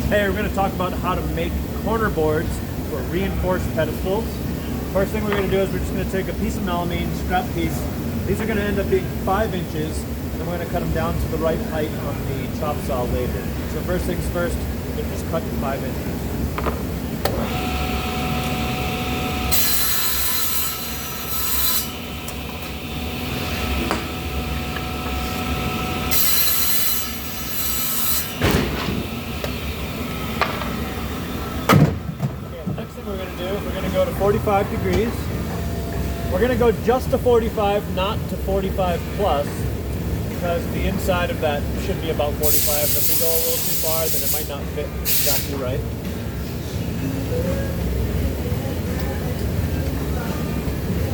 Hey, we're going to talk about how to make corner boards for reinforced pedestals. First thing we're going to do is we're just going to take a piece of melamine, scrap piece. These are going to end up being 5 inches, and then we're going to cut them down to the right height on the chop saw later. So first things first, we're going to just cut to 5 inches. We're going to do is we're going to go to 45 degrees. We're going to go just to 45, not to 45 plus, because the inside of that should be about 45. And if we go a little too far, then it might not fit exactly right.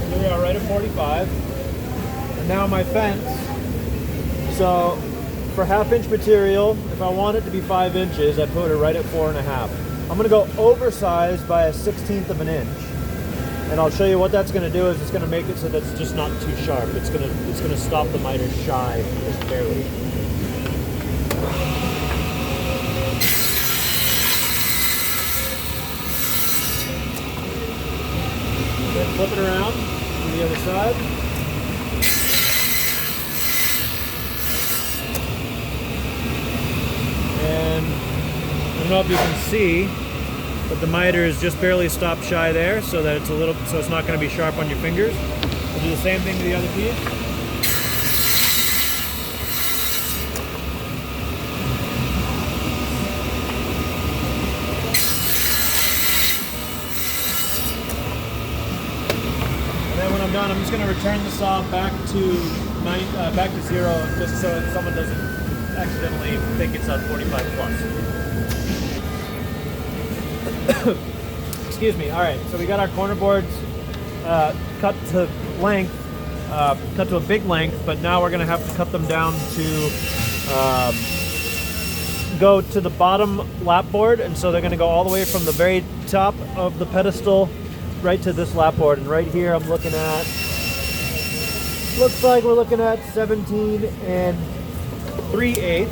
Here we are, right at 45. And now my fence. So for 1/2 inch material, if I want it to be 5 inches, I put it right at 4.5. I'm going to go oversized by a 1/16 of an inch, and I'll show you what that's going to do. Is it's going to make it so that it's just not too sharp. It's going to stop the miter shy just barely. Then flip it around to the other side. And I don't know if you can see, but the miter is just barely stopped shy there, so that it's it's not going to be sharp on your fingers. We'll do the same thing to the other piece. And then when I'm done, I'm just going to return the saw back to 0, just so that someone doesn't accidentally think it's on 45 plus. Excuse me. All right, so we got our corner boards cut to length, cut to a big length, but now we're gonna have to cut them down to go to the bottom lap board, and so they're gonna go all the way from the very top of the pedestal right to this lap board. And right here I'm looking at, looks like we're looking at 17 3/8.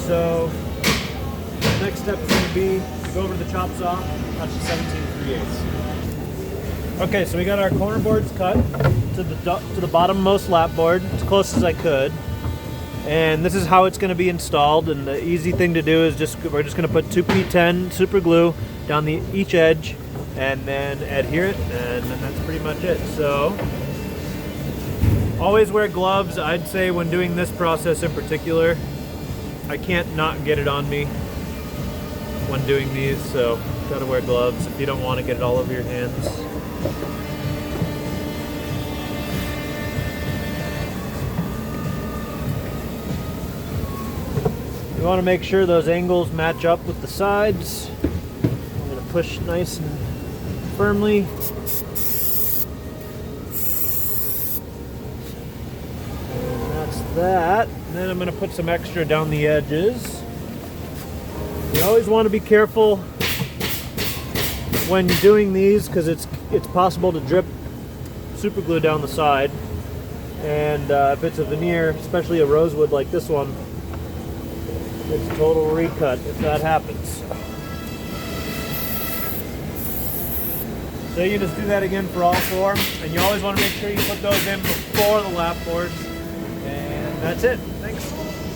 So the next step is going to be to go over to the chop saw, cut to 17 3/8. Okay, so we got our corner boards cut to the bottommost lap board as close as I could, and this is how it's going to be installed. And the easy thing to do is we're just going to put 2P10 super glue down each edge, and then adhere it, and then that's pretty much it. So always wear gloves. I'd say when doing this process in particular, I can't not get it on me when doing these, so gotta wear gloves if you don't want to get it all over your hands. You want to make sure those angles match up with the sides. I'm gonna push nice and firmly. That, and then I'm going to put some extra down the edges. You always want to be careful when doing these, because it's possible to drip super glue down the side, and if it's a veneer, especially a rosewood like this one, it's a total recut if that happens. So you just do that again for all 4, and you always want to make sure you put those in before the lap boards. That's it. Thanks.